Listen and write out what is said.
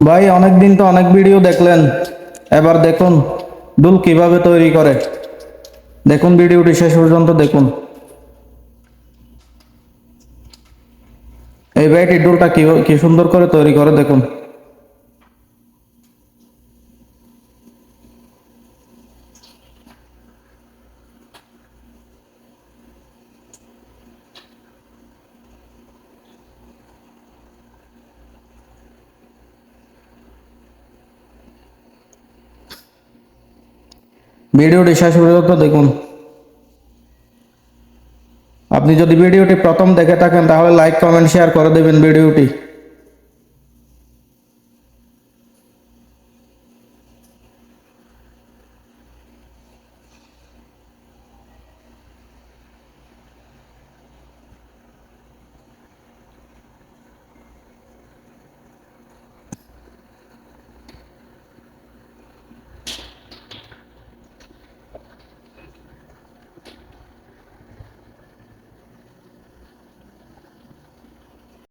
ভাই অনেকদিন তো অনেক ভিডিও দেখলেন, এবার দেখুন দুল কিভাবে তৈরি করে। দেখুন ভিডিওটি শেষ পর্যন্ত দেখুন। এই ভাইটি ডুলটা কি কি সুন্দর করে তৈরি করে দেখুন। ভিডিওটি শেষ পর্যন্ত দেখুন। আপনি যদি ভিডিওটি প্রথম দেখে থাকেন তাহলে লাইক কমেন্ট শেয়ার করে দেবেন ভিডিওটি।